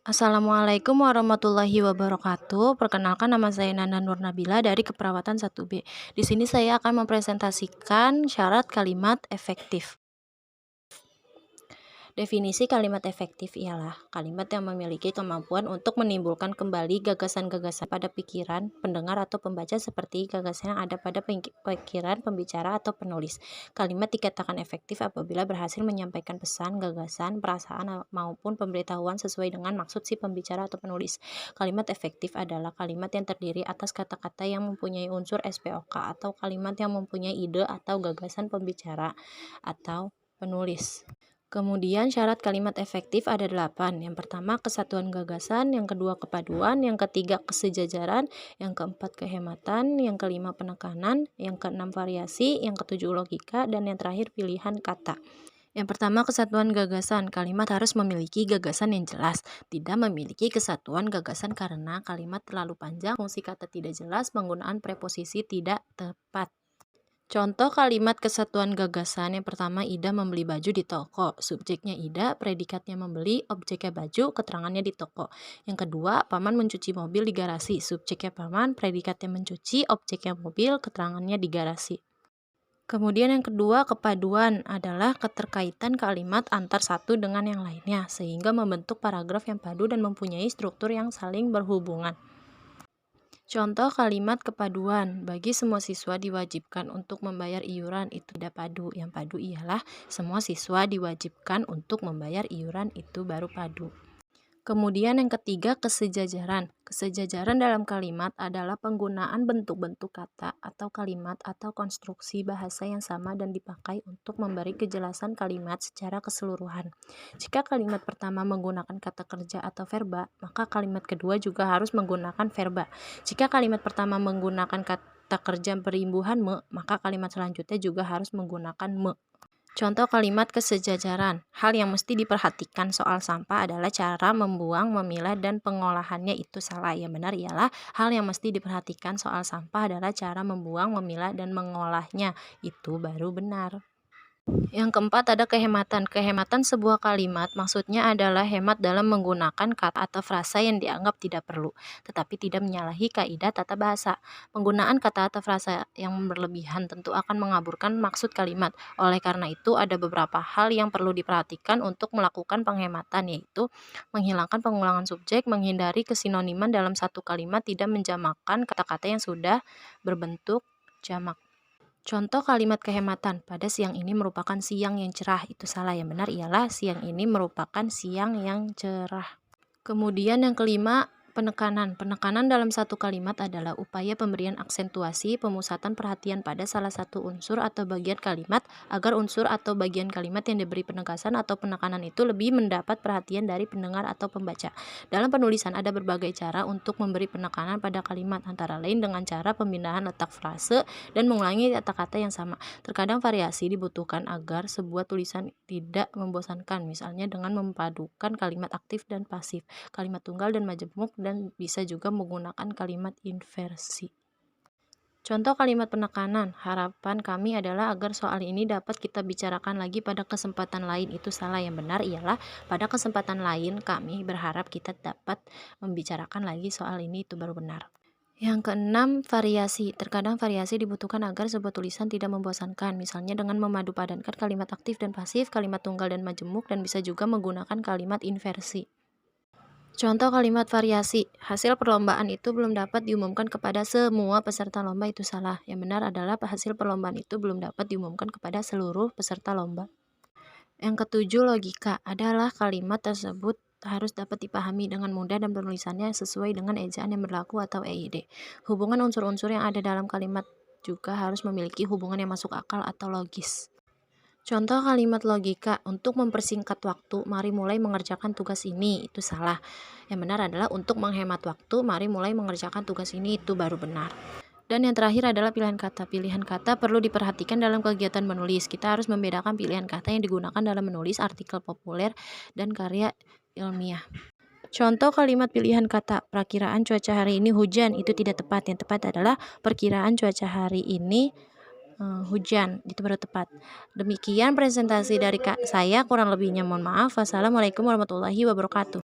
Assalamualaikum warahmatullahi wabarakatuh. Perkenalkan, nama saya Nana Nurnabila dari Keperawatan 1B. Di sini saya akan mempresentasikan syarat kalimat efektif. Definisi kalimat efektif ialah kalimat yang memiliki kemampuan untuk menimbulkan kembali gagasan-gagasan pada pikiran pendengar atau pembaca, seperti gagasan yang ada pada pikiran pembicara atau penulis. Kalimat dikatakan efektif apabila berhasil menyampaikan pesan, gagasan, perasaan, maupun pemberitahuan sesuai dengan maksud si pembicara atau penulis. Kalimat efektif adalah kalimat yang terdiri atas kata-kata yang mempunyai unsur SPOK, atau kalimat yang mempunyai ide atau gagasan pembicara atau penulis. Kemudian syarat kalimat efektif ada 8. Yang pertama, kesatuan gagasan. Yang kedua, kepaduan. Yang ketiga, kesejajaran. Yang keempat, kehematan. Yang kelima, penekanan. Yang keenam, variasi. Yang ketujuh, logika. Dan yang terakhir, pilihan kata. Yang pertama, kesatuan gagasan. Kalimat harus memiliki gagasan yang jelas. Tidak memiliki kesatuan gagasan karena kalimat terlalu panjang, fungsi kata tidak jelas, penggunaan preposisi tidak tepat. Contoh kalimat kesatuan gagasan. Yang pertama, Ida membeli baju di toko. Subjeknya Ida, predikatnya membeli, objeknya baju, keterangannya di toko. Yang kedua, Paman mencuci mobil di garasi. Subjeknya Paman, predikatnya mencuci, objeknya mobil, keterangannya di garasi. Kemudian yang kedua, kepaduan adalah keterkaitan kalimat antar satu dengan yang lainnya, sehingga membentuk paragraf yang padu dan mempunyai struktur yang saling berhubungan. Contoh kalimat kepaduan, bagi semua siswa diwajibkan untuk membayar iuran, itu tidak padu. Yang padu ialah semua siswa diwajibkan untuk membayar iuran, itu baru padu. Kemudian yang ketiga, kesejajaran. Kesejajaran dalam kalimat adalah penggunaan bentuk-bentuk kata atau kalimat atau konstruksi bahasa yang sama dan dipakai untuk memberi kejelasan kalimat secara keseluruhan. Jika kalimat pertama menggunakan kata kerja atau verba, maka kalimat kedua juga harus menggunakan verba. Jika kalimat pertama menggunakan kata kerja perimbuhan me, maka kalimat selanjutnya juga harus menggunakan me. Contoh kalimat kesejajaran. Hal yang mesti diperhatikan soal sampah adalah cara membuang, memilah, dan pengolahannya itu salah. Yang benar ialah hal yang mesti diperhatikan soal sampah adalah cara membuang, memilah, dan mengolahnya. Itu baru benar. Yang keempat ada kehematan. Kehematan sebuah kalimat maksudnya adalah hemat dalam menggunakan kata atau frasa yang dianggap tidak perlu, tetapi tidak menyalahi kaidah tata bahasa. Penggunaan kata atau frasa yang berlebihan tentu akan mengaburkan maksud kalimat. Oleh karena itu, ada beberapa hal yang perlu diperhatikan untuk melakukan penghematan, yaitu menghilangkan pengulangan subjek, menghindari kesinoniman dalam satu kalimat, tidak menjamakkan kata-kata yang sudah berbentuk jamak. Contoh kalimat kehematan, pada siang ini merupakan siang yang cerah, itu salah. Yang benar ialah siang ini merupakan siang yang cerah. Kemudian yang kelima, penekanan. Penekanan dalam satu kalimat adalah upaya pemberian aksentuasi, pemusatan perhatian pada salah satu unsur atau bagian kalimat agar unsur atau bagian kalimat yang diberi penegasan atau penekanan itu lebih mendapat perhatian dari pendengar atau pembaca. Dalam penulisan ada berbagai cara untuk memberi penekanan pada kalimat, antara lain dengan cara pemindahan letak frase dan mengulangi kata-kata yang sama. Terkadang variasi dibutuhkan agar sebuah tulisan tidak membosankan, misalnya dengan memadukan kalimat aktif dan pasif, kalimat tunggal dan majemuk, dan bisa juga menggunakan kalimat inversi. Contoh kalimat penekanan, harapan kami adalah agar soal ini dapat kita bicarakan lagi pada kesempatan lain, itu salah. Yang benar ialah pada kesempatan lain kami berharap kita dapat membicarakan lagi soal ini, itu baru benar. Yang keenam, variasi. Terkadang variasi dibutuhkan agar sebuah tulisan tidak membosankan, misalnya dengan memadupadankan kalimat aktif dan pasif, kalimat tunggal dan majemuk, dan bisa juga menggunakan kalimat inversi. Contoh kalimat variasi, hasil perlombaan itu belum dapat diumumkan kepada semua peserta lomba, itu salah. Yang benar adalah hasil perlombaan itu belum dapat diumumkan kepada seluruh peserta lomba. Yang ketujuh, logika adalah kalimat tersebut harus dapat dipahami dengan mudah dan penulisannya sesuai dengan ejaan yang berlaku atau EID. Hubungan unsur-unsur yang ada dalam kalimat juga harus memiliki hubungan yang masuk akal atau logis. Contoh kalimat logika, untuk mempersingkat waktu, mari mulai mengerjakan tugas ini, itu salah. Yang benar adalah untuk menghemat waktu, mari mulai mengerjakan tugas ini, itu baru benar. Dan yang terakhir adalah pilihan kata. Pilihan kata perlu diperhatikan dalam kegiatan menulis. Kita harus membedakan pilihan kata yang digunakan dalam menulis artikel populer dan karya ilmiah. Contoh kalimat pilihan kata, perkiraan cuaca hari ini hujan, itu tidak tepat. Yang tepat adalah perkiraan cuaca hari ini hujan, itu baru tepat. Demikian presentasi dari saya, kurang lebihnya mohon maaf. Wassalamualaikum warahmatullahi wabarakatuh.